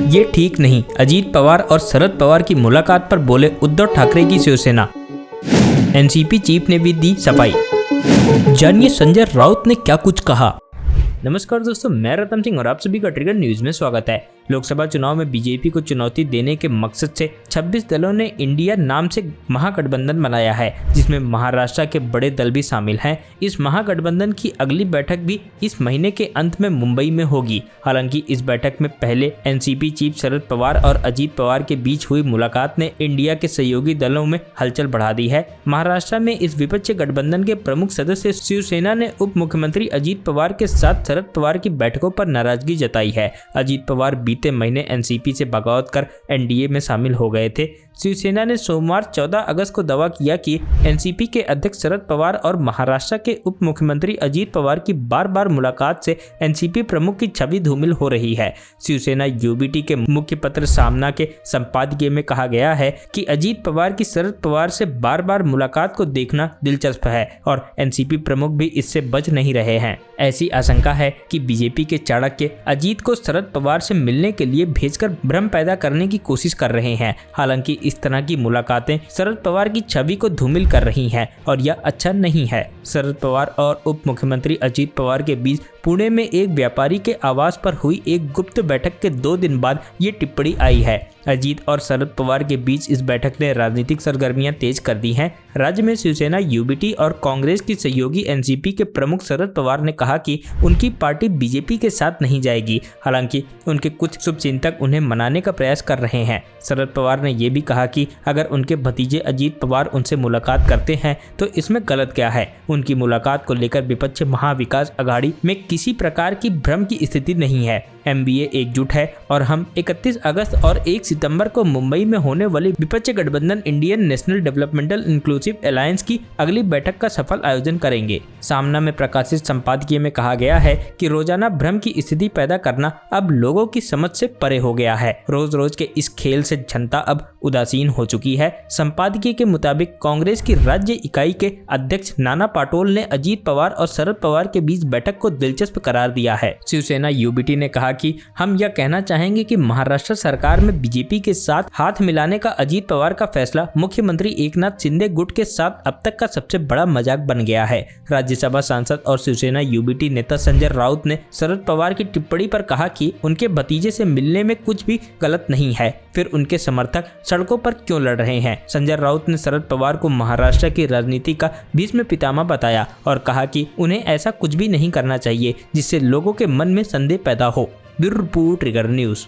ये ठीक नहीं, अजीत पवार और शरद पवार की मुलाकात पर बोले उद्धव ठाकरे की शिवसेना। एनसीपी चीफ ने भी दी सफाई। जानिए संजय राउत ने क्या कुछ कहा। नमस्कार दोस्तों, मैं रतन सिंह और आप सभी का ट्रिगर न्यूज में स्वागत है। लोकसभा चुनाव में बीजेपी को चुनौती देने के मकसद से 26 दलों ने इंडिया नाम से महागठबंधन बनाया है, जिसमें महाराष्ट्र के बड़े दल भी शामिल हैं। इस महागठबंधन की अगली बैठक भी इस महीने के अंत में मुंबई में होगी। हालांकि इस बैठक में पहले एनसीपी चीफ शरद पवार और अजीत पवार के बीच हुई मुलाकात ने इंडिया के सहयोगी दलों में हलचल बढ़ा दी है। महाराष्ट्र में इस विपक्षी गठबंधन के प्रमुख सदस्य शिवसेना ने उप मुख्यमंत्री अजीत पवार के साथ शरद पवार की बैठकों पर नाराजगी जताई है। अजीत पवार बीते महीने एनसीपी से बगावत कर एनडीए में शामिल हो गए थे। शिवसेना ने सोमवार 14 अगस्त को दावा किया कि एनसीपी के अध्यक्ष शरद पवार और महाराष्ट्र के उप मुख्यमंत्री अजीत पवार की बार बार मुलाकात से एनसीपी प्रमुख की छवि धूमिल हो रही है। शिवसेना यूबीटी के मुख्य पत्र सामना के संपादकीय में कहा गया है कि अजीत पवार की शरद पवार से बार बार मुलाकात को देखना दिलचस्प है और एनसीपी प्रमुख भी इससे बच नहीं रहे हैं। ऐसी आशंका है कि बीजेपी के चाणक्य अजीत को शरद पवार से मिलने के लिए भेजकर भ्रम पैदा करने की कोशिश कर रहे हैं। हालांकि इस तरह की मुलाकातें शरद पवार की छवि को धूमिल कर रही हैं और यह अच्छा नहीं है। शरद पवार और उप मुख्यमंत्री अजीत पवार के बीच पुणे में एक व्यापारी के आवास पर हुई एक गुप्त बैठक के 2 दिन बाद ये टिप्पणी आई है। अजीत और शरद पवार के बीच इस बैठक ने राजनीतिक सरगर्मियां तेज कर दी हैं। राज्य में शिवसेना यूबीटी और कांग्रेस की सहयोगी एनसीपी के प्रमुख शरद पवार ने कहा कि उनकी पार्टी बीजेपी के साथ नहीं जाएगी। हालांकि उनके कुछ शुभचिंतक उन्हें मनाने का प्रयास कर रहे हैं। शरद पवार ने यह भी कहा कि अगर उनके भतीजे अजीत पवार उनसे मुलाकात करते हैं तो इसमें गलत क्या है। उनकी मुलाकात को लेकर विपक्ष महाविकास अघाड़ी में किसी प्रकार की भ्रम की स्थिति नहीं है। एमबीए एकजुट है और हम 31 अगस्त और 1 सितंबर को मुंबई में होने वाली विपक्षी गठबंधन Indian national developmental inclusive alliance की अगली बैठक का सफल आयोजन करेंगे। सामना में प्रकाशित संपादकीय में कहा गया है कि रोजाना भ्रम की स्थिति पैदा करना अब लोगों की समझ से परे हो गया है। रोज रोज के इस खेल से जनता अब उदासीन हो चुकी है। संपादकीय के मुताबिक कांग्रेस की राज्य इकाई के अध्यक्ष नाना पाटोल ने अजीत पवार और शरद पवार के बीच बैठक को दिलचस्प करार दिया है। शिवसेना यूबीटी ने कहा कि हम यह कहना चाहेंगे कि महाराष्ट्र सरकार में बीजेपी के साथ हाथ मिलाने का अजीत पवार का फैसला मुख्यमंत्री एकनाथ शिंदे गुट के साथ अब तक का सबसे बड़ा मजाक बन गया है। राज्यसभा सांसद और शिवसेना यूबीटी नेता संजय राउत ने शरद पवार की टिप्पणी पर कहा कि उनके भतीजे से मिलने में कुछ भी गलत नहीं है, फिर उनके समर्थक सड़कों पर क्यों लड़ रहे हैं। संजय राउत ने शरद पवार को महाराष्ट्र की राजनीति का भीष्म पितामह बताया और कहा कि उन्हें ऐसा कुछ भी नहीं करना चाहिए जिससे लोगों के मन में संदेह पैदा हो। Bureau report trigger news.